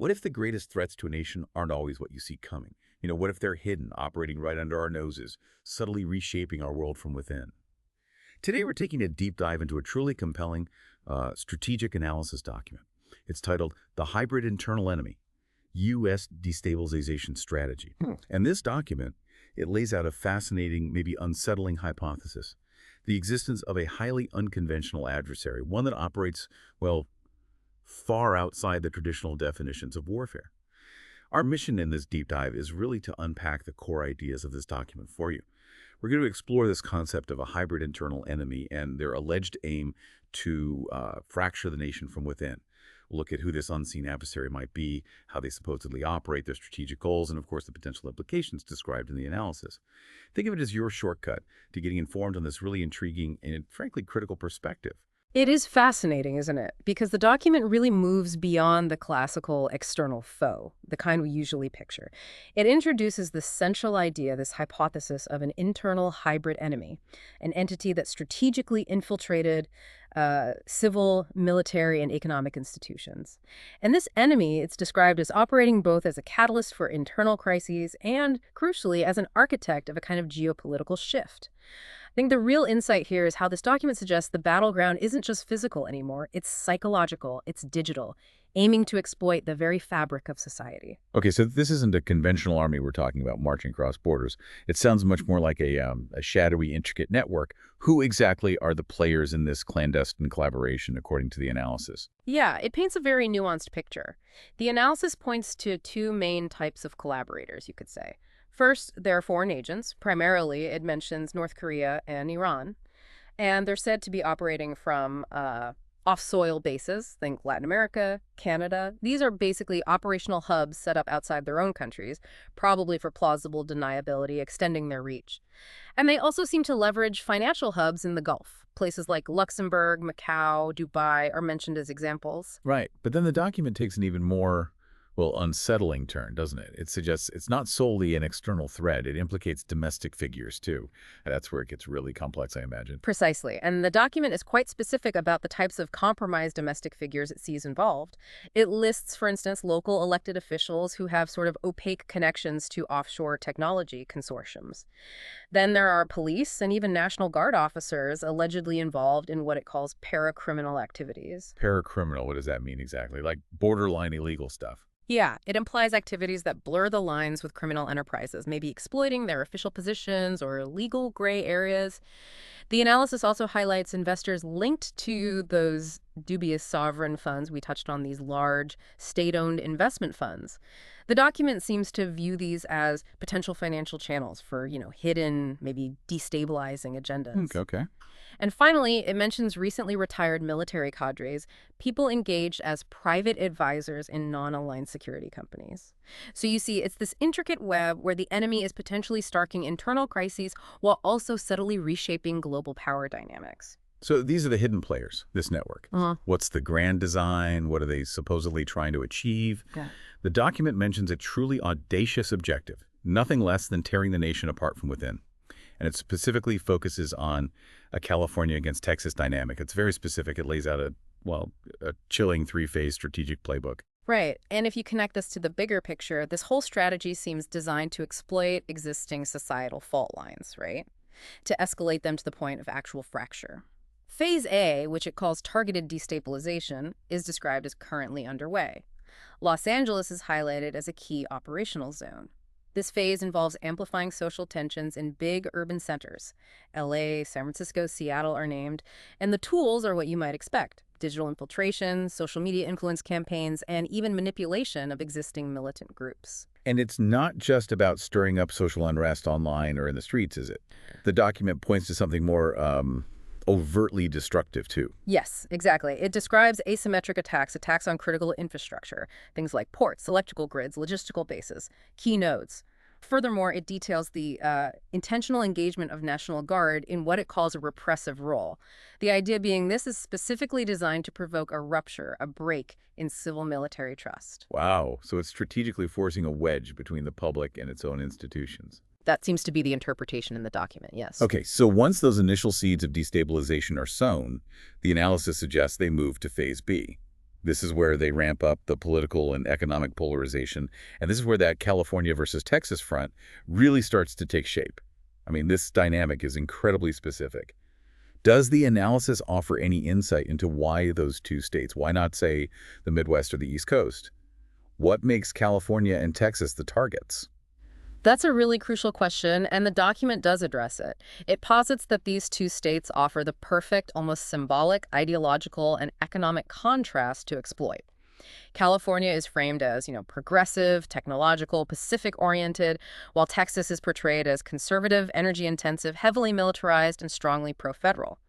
What if the greatest threats to a nation aren't always what you see coming? What if they're hidden, operating right under our noses, subtly reshaping our world from within? Today, we're taking a deep dive into a truly compelling strategic analysis document. It's titled The Hybrid Internal Enemy, U.S. Destabilization Strategy. And this document, it lays out a fascinating, maybe unsettling hypothesis: the existence of a highly unconventional adversary, one that operates, well, far outside the traditional definitions of warfare. Our mission in this deep dive is really to unpack the core ideas of this document for you. We're going to explore this concept of a hybrid internal enemy and their alleged aim to fracture the nation from within. We'll look at who this unseen adversary might be, how they supposedly operate, their strategic goals, and of course the potential implications described in the analysis. Think of it as your shortcut to getting informed on this really intriguing and frankly critical perspective. It is fascinating, isn't it? Because the document really moves beyond the classical external foe, the kind we usually picture. It introduces this central idea, this hypothesis of an internal hybrid enemy, an entity that strategically infiltrated civil, military, and economic institutions. And this enemy, it's described as operating both as a catalyst for internal crises and, crucially, as an architect of a kind of geopolitical shift. I think the real insight here is how this document suggests the battleground isn't just physical anymore, it's psychological, it's digital, aiming to exploit the very fabric of society. Okay, so this isn't a conventional army we're talking about marching across borders. It sounds much more like a shadowy, intricate network. Who exactly are the players in this clandestine collaboration, according to the analysis? Yeah, it paints a very nuanced picture. The analysis points to two main types of collaborators, you could say. First, there are foreign agents. Primarily, it mentions North Korea and Iran. And they're said to be operating from off-soil bases, think Latin America, Canada. These are basically operational hubs set up outside their own countries, probably for plausible deniability, extending their reach. And they also seem to leverage financial hubs in the Gulf. Places like Luxembourg, Macau, Dubai are mentioned as examples. Right, but then the document takes an even more, well, unsettling turn, doesn't it? It suggests it's not solely an external threat. It implicates domestic figures, too. And that's where it gets really complex, I imagine. Precisely. And the document is quite specific about the types of compromised domestic figures it sees involved. It lists, for instance, local elected officials who have sort of opaque connections to offshore technology consortiums. Then there are police and even National Guard officers allegedly involved in what it calls paracriminal activities. Paracriminal, what does that mean exactly? Like borderline illegal stuff? Yeah, it implies activities that blur the lines with criminal enterprises, maybe exploiting their official positions or legal gray areas. The analysis also highlights investors linked to those dubious sovereign funds. We touched on these large state-owned investment funds. The document seems to view these as potential financial channels for, hidden, maybe destabilizing agendas. Okay. And finally, it mentions recently retired military cadres, people engaged as private advisors in non-aligned security companies. So you see, it's this intricate web where the enemy is potentially starking internal crises while also subtly reshaping global power dynamics. So these are the hidden players, this network. What's the grand design? What are they supposedly trying to achieve? Yeah. The document mentions a truly audacious objective, nothing less than tearing the nation apart from within. And it specifically focuses on a California against Texas dynamic. It's very specific. It lays out a chilling three-phase strategic playbook. Right. And if you connect this to the bigger picture, this whole strategy seems designed to exploit existing societal fault lines, right? To escalate them to the point of actual fracture. Phase A, which it calls targeted destabilization, is described as currently underway. Los Angeles is highlighted as a key operational zone. This phase involves amplifying social tensions in big urban centers. LA, San Francisco, Seattle are named, and the tools are what you might expect: digital infiltration, social media influence campaigns, and even manipulation of existing militant groups. And it's not just about stirring up social unrest online or in the streets, is it? The document points to something more overtly destructive, too. Yes, exactly. It describes asymmetric attacks on critical infrastructure, things like ports, electrical grids, logistical bases, key nodes. Furthermore, it details the intentional engagement of National Guard in what it calls a repressive role. The idea being this is specifically designed to provoke a rupture, a break in civil-military trust. Wow. So it's strategically forcing a wedge between the public and its own institutions. That seems to be the interpretation in the document, yes. Okay, so once those initial seeds of destabilization are sown, the analysis suggests they move to Phase B. This is where they ramp up the political and economic polarization, and this is where that California versus Texas front really starts to take shape. I mean, this dynamic is incredibly specific. Does the analysis offer any insight into why those two states? Why not, say, the Midwest or the East Coast? What makes California and Texas the targets? That's a really crucial question, and the document does address it. It posits that these two states offer the perfect, almost symbolic, ideological, and economic contrast to exploit. California is framed as, progressive, technological, Pacific-oriented, while Texas is portrayed as conservative, energy-intensive, heavily militarized, and strongly pro-federal.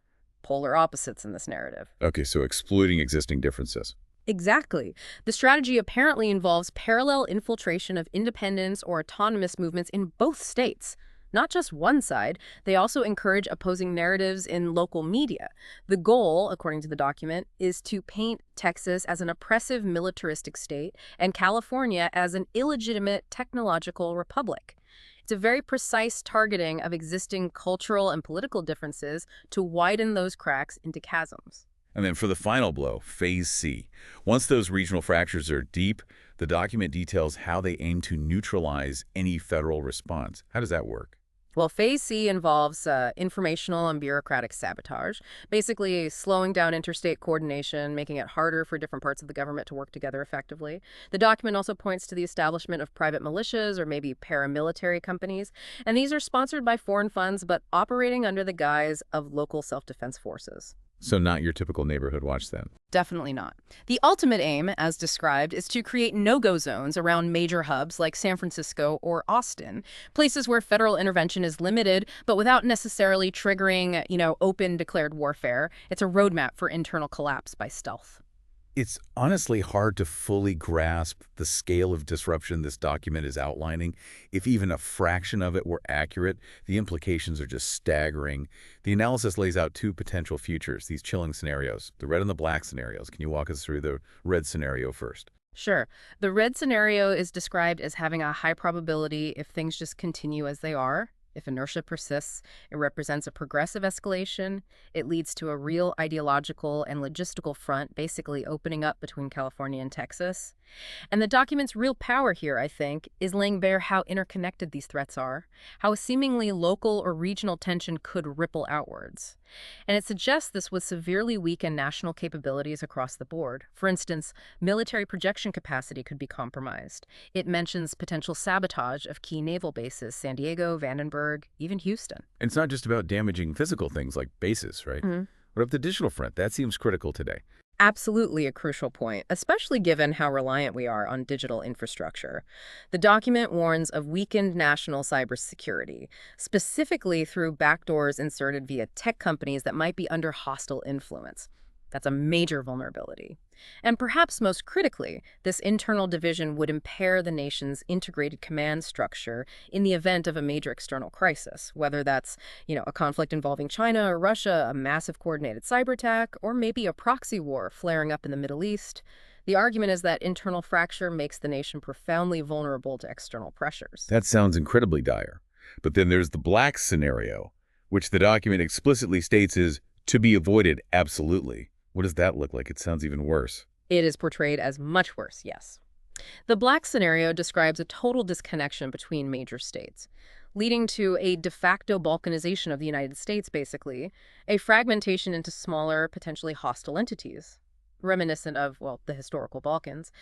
Polar opposites in this narrative. Okay, so exploiting existing differences. Exactly. The strategy apparently involves parallel infiltration of independence or autonomous movements in both states. Not just one side, they also encourage opposing narratives in local media. The goal, according to the document, is to paint Texas as an oppressive militaristic state and California as an illegitimate technological republic. It's a very precise targeting of existing cultural and political differences to widen those cracks into chasms. And then for the final blow, Phase C. Once those regional fractures are deep, the document details how they aim to neutralize any federal response. How does that work? Well, Phase C involves informational and bureaucratic sabotage, basically slowing down interstate coordination, making it harder for different parts of the government to work together effectively. The document also points to the establishment of private militias or maybe paramilitary companies, and these are sponsored by foreign funds but operating under the guise of local self-defense forces. So not your typical neighborhood watch then. Definitely not. The ultimate aim, as described, is to create no-go zones around major hubs like San Francisco or Austin, places where federal intervention is limited, but without necessarily triggering, open declared warfare. It's a roadmap for internal collapse by stealth. It's honestly hard to fully grasp the scale of disruption this document is outlining. If even a fraction of it were accurate, the implications are just staggering. The analysis lays out two potential futures, these chilling scenarios, the red and the black scenarios. Can you walk us through the red scenario first? Sure. The red scenario is described as having a high probability if things just continue as they are. If inertia persists, it represents a progressive escalation. It leads to a real ideological and logistical front, basically opening up between California and Texas. And the document's real power here, I think, is laying bare how interconnected these threats are, how a seemingly local or regional tension could ripple outwards. And it suggests this would severely weaken national capabilities across the board. For instance, military projection capacity could be compromised. It mentions potential sabotage of key naval bases, San Diego, Vandenberg, even Houston. And it's not just about damaging physical things like bases, right? What about the digital front? That seems critical today. Absolutely a crucial point, especially given how reliant we are on digital infrastructure. The document warns of weakened national cybersecurity, specifically through backdoors inserted via tech companies that might be under hostile influence. That's a major vulnerability. And perhaps most critically, this internal division would impair the nation's integrated command structure in the event of a major external crisis, whether that's, a conflict involving China or Russia, a massive coordinated cyber attack, or maybe a proxy war flaring up in the Middle East. The argument is that internal fracture makes the nation profoundly vulnerable to external pressures. That sounds incredibly dire. But then there's the black scenario, which the document explicitly states is to be avoided absolutely. What does that look like? It sounds even worse. It is portrayed as much worse, yes. The black scenario describes a total disconnection between major states, leading to a de facto balkanization of the United States, basically, a fragmentation into smaller, potentially hostile entities, reminiscent of, the historical Balkans.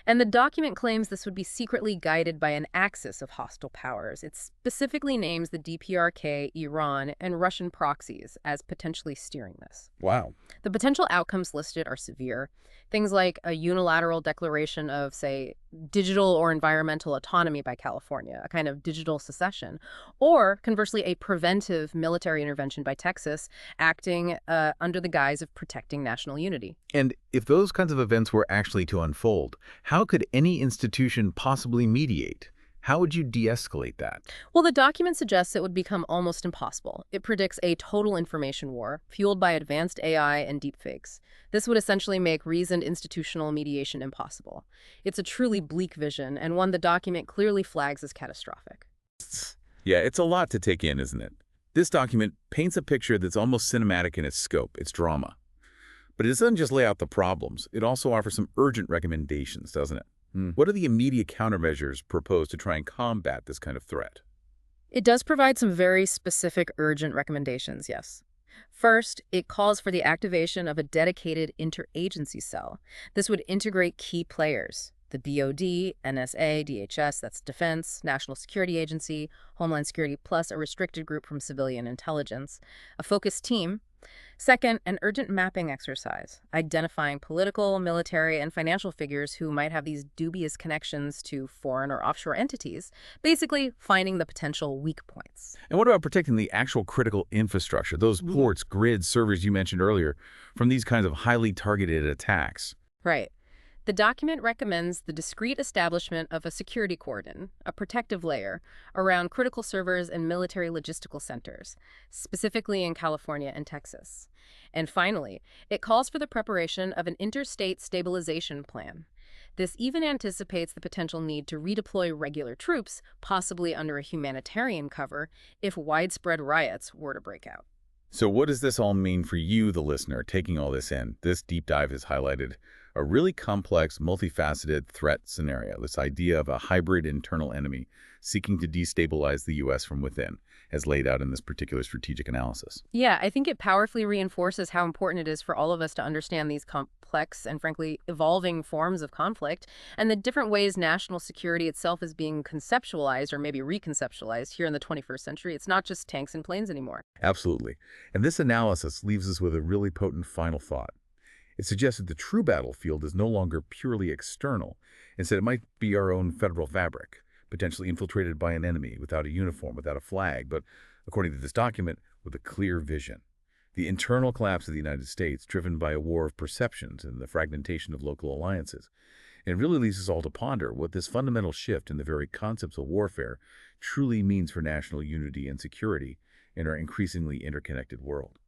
And the document claims this would be secretly guided by an axis of hostile powers. It specifically names the DPRK, Iran, and Russian proxies as potentially steering this. Wow. The potential outcomes listed are severe. Things like a unilateral declaration of, say, digital or environmental autonomy by California, a kind of digital secession, or conversely, a preventive military intervention by Texas acting under the guise of protecting national unity. And if those kinds of events were actually to unfold, how could any institution possibly mediate? How would you de-escalate that? Well, the document suggests it would become almost impossible. It predicts a total information war, fueled by advanced AI and deepfakes. This would essentially make reasoned institutional mediation impossible. It's a truly bleak vision, and one the document clearly flags as catastrophic. Yeah, it's a lot to take in, isn't it? This document paints a picture that's almost cinematic in its scope, its drama. But it doesn't just lay out the problems. It also offers some urgent recommendations, doesn't it? What are the immediate countermeasures proposed to try and combat this kind of threat? It does provide some very specific urgent recommendations, yes. First, it calls for the activation of a dedicated interagency cell. This would integrate key players, the BOD, NSA, DHS, that's Defense, National Security Agency, Homeland Security, plus a restricted group from civilian intelligence, a focused team. Second, an urgent mapping exercise, identifying political, military, and financial figures who might have these dubious connections to foreign or offshore entities, basically finding the potential weak points. And what about protecting the actual critical infrastructure, those ports, grids, servers you mentioned earlier, from these kinds of highly targeted attacks? Right. The document recommends the discrete establishment of a security cordon, a protective layer, around critical servers and military logistical centers, specifically in California and Texas. And finally, it calls for the preparation of an interstate stabilization plan. This even anticipates the potential need to redeploy regular troops, possibly under a humanitarian cover, if widespread riots were to break out. So what does this all mean for you, the listener, taking all this in? This deep dive has highlighted a really complex, multifaceted threat scenario, this idea of a hybrid internal enemy seeking to destabilize the U.S. from within, as laid out in this particular strategic analysis. Yeah, I think it powerfully reinforces how important it is for all of us to understand these complex and, frankly, evolving forms of conflict and the different ways national security itself is being conceptualized or maybe reconceptualized here in the 21st century. It's not just tanks and planes anymore. Absolutely. And this analysis leaves us with a really potent final thought. It suggests that the true battlefield is no longer purely external. Instead, it might be our own federal fabric, potentially infiltrated by an enemy without a uniform, without a flag, but, according to this document, with a clear vision. The internal collapse of the United States, driven by a war of perceptions and the fragmentation of local alliances. And it really leads us all to ponder what this fundamental shift in the very concepts of warfare truly means for national unity and security in our increasingly interconnected world.